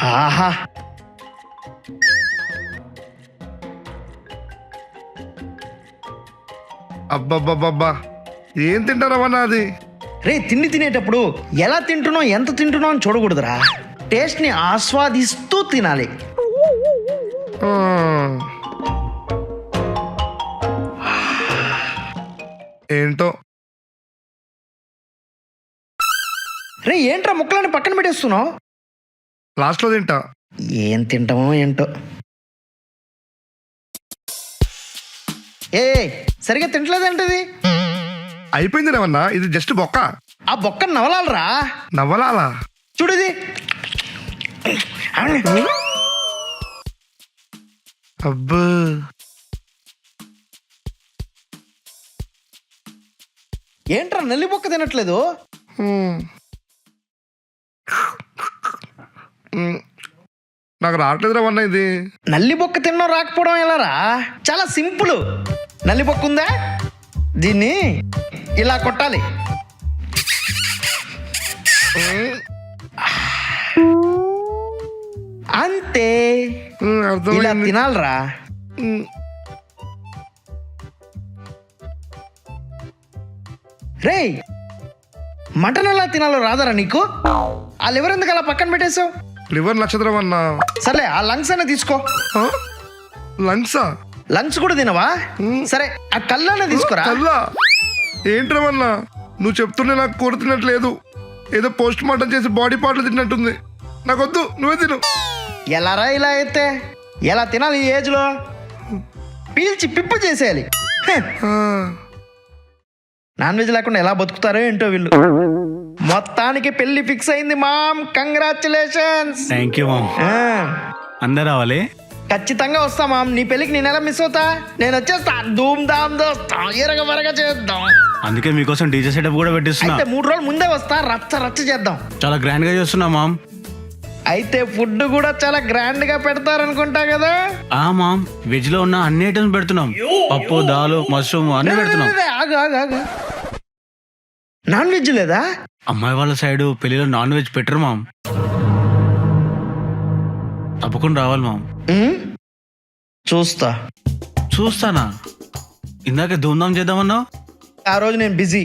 ఆహా, అబ్బబ్బబ్బబ్బా, ఏం తింటారవన్నా అది? రే తిండి తినేటప్పుడు ఎలా తింటున్నావు ఎంత తింటున్నావు అని చూడకూడదురా, టేస్ట్ని ఆస్వాదిస్తూ తినాలి. ఆ, ఏంటో. రే ఏంట్రా ముక్కలని పక్కన పెట్టేస్తున్నావు? లాస్ట్లో తింటా. ఏం తింటామో ఏంటో. ఏ సరిగా తింటలేదంటది. అయిపోయింది రేవన్నా, ఇది జస్ట్ బొక్క. ఆ బొక్కను నవలాలరా. నవ్వలాలా? చూడది. అబ్బా, ఏంట్రా నల్లి బొక్క తినట్లేదు? నాకు రావట్లేదు రేవన్నా ఇది. నల్లి బొక్క తినడం రాకపోవడం ఎలారా? చాలా సింపుల్. నల్లి బొక్క ఉందా, దీన్ని ఇలా కొట్టాలి. అంతే, ఇలా అర్థమైంది. తినాలరా. రే మటన్ ఎలా తినాలో రాదరా నీకు? ఆ లివర్ ఎందుకు అలా పక్కన పెట్టేశావు? లివర్ నచ్చదురం అన్నా. సర్లే ఆ లంగ్స్ అయినా తీసుకో. లంగ్సా? లంగ్స్ కూడా తినవా? సరే ఆ కళ్ళనే తీసుకోరా. కల్లా ఏంట్రవన్నా, నువ్వు చెప్తుంటే నాకు కూర తినట్లేదు. ఏదో పోస్ట్ మార్టం చేసి బాడీ పార్ట్లు తిన్నట్టుంది. నాకొద్దు, నువ్వే తిను. ఎలారా ఇలా అయితే? ఎలా తినాలి ఈ ఏజ్ లో? పీల్చి పిప్పు చేసేయాలి. నాన్ వెజ్ లేకుండా ఎలా బతుకుతారో ఏంటో వీళ్ళు. మొత్తానికి పెళ్లి ఫిక్స్ అయింది ma'am, congratulations. Thank you ma'am. అందరు రావాలి. ఖచ్చితంగా వస్తా మామ్. నీ పెళ్లికి నేను ఎలా మిస్ అవుతా? నేను వచ్చేస్తా. ధూమ్ ధామ్ దోస్తా, ఎరగ చేద్దాం. అందుకే మీకోసం డీజే సెటప్ కూడా పెట్టిస్తున్నా. అయితే 3 రోజులు ముందే వస్తా, రచ్చ చేద్దాం. చాలా గ్రాండ్ గా చేస్తున్నా మామ్. అయితే ఫుడ్ కూడా చాలా గ్రాండ్ గా పెడతారనుకుంటా కదా? మామ్, వెజ్ లో ఉన్న అన్ని ఐటమ్స్ పెడుతున్నాం. పప్పు, దాలు, మష్రూమ్ అన్ని పెడుతున్నాం. ఆగు. నాన్ వెజ్ లేదా? అమ్మాయి వాళ్ళ సైడ్ పెళ్లిలో నాన్ వెజ్ పెట్టరు మామ్. తప్పకుండా రావాలి మామ్. చూస్తానా? ఇందాక ధూమ్ధామ్ చేద్దామన్నావు. ఆ రోజు నేను బిజీ.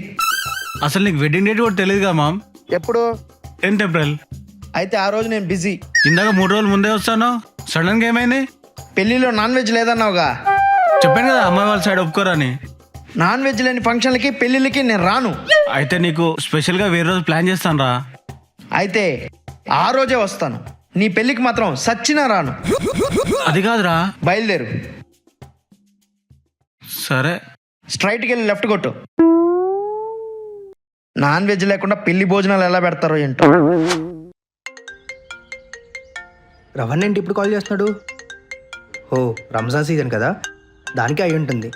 అసలు నీకు వెడ్డింగ్ డేట్ కూడా తెలియదుగా మామ్. ఎప్పుడు? 10th April. అయితే ఆ రోజు నేను బిజీ. ఇందాక 3 రోజులు ముందే వస్తాను. సడన్ గా ఏమైంది? పెళ్లిలో నాన్ వెజ్ లేదన్నావుగా. చెప్పాను కదా అమ్మాయి వాళ్ళ సైడ్ ఒప్పుకోరని. నాన్ వెజ్ లేని ఫంక్షన్లకి పెళ్లిళ్ళకి నేను రాను. అయితే నీకు స్పెషల్ గా వేరే రోజు ప్లాన్ చేస్తాను రా. అయితే ఆ రోజే వస్తాను. నీ పెళ్లికి మాత్రం సచ్చినా రాను. అది కాదురా. బయలుదేరు. సరే. స్ట్రైట్కి వెళ్ళి లెఫ్ట్ కొట్టు. నాన్ వెజ్ లేకుండా పెళ్లి భోజనాలు ఎలా పెడతారో ఏంటో. రవణ్ ఏంటి ఇప్పుడు కాల్ చేస్తున్నాడు? ఓ రంజాన్ సీజన్ కదా, దానికి అయి ఉంటుంది.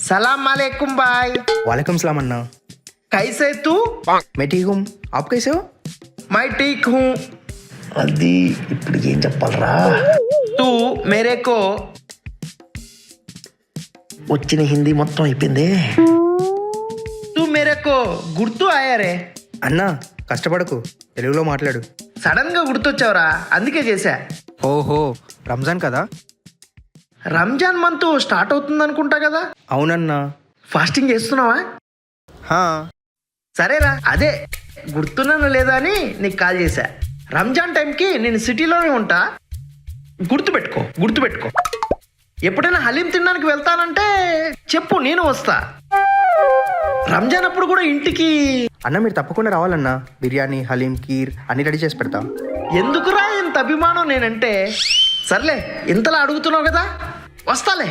సలాం అలైకుం బాయ్. वालेकुम सलाम अन्ना। कैसे तू? मैं ठीक हूँ, आप कैसे हो? मैं ठीक हूँ. అది ఇప్పుడు ఏం చెప్పాలరా? తూ మేరేకో. వచ్చిన హిందీ మొత్తం అయిపోయింది. తూ మేరేకో గుర్తు ఆయారే. అన్నా కష్టపడకు, తెలుగులో మాట్లాడు. సడన్ గా గుర్తొచ్చావురా, అందుకే చేశా. ఓహో రంజాన్ కదా. రంజాన్ మంత్ స్టార్ట్ అవుతుంది అనుకుంటా కదా. అవునన్నా. ఫాస్టింగ్ చేస్తున్నావా? హా. సరేరా, అదే గుర్తున్నాను లేదా అని నీకు కాల్ చేశా. రంజాన్ టైంకి నేను సిటీలోనే ఉంటా, గుర్తుపెట్టుకో. ఎప్పుడైనా హలీం తినడానికి వెళ్తానంటే చెప్పు, నేను వస్తా. రంజాన్ అప్పుడు కూడా ఇంటికి అన్న మీరు తప్పకుండా రావాలన్నా. బిర్యానీ, హలీం, కీర్ అన్ని రెడీ చేసి పెడతా. ఎందుకురా ఇంత అభిమానం నేనంటే? సర్లే, ఇంతలా అడుగుతున్నావు కదా, వస్తాలే.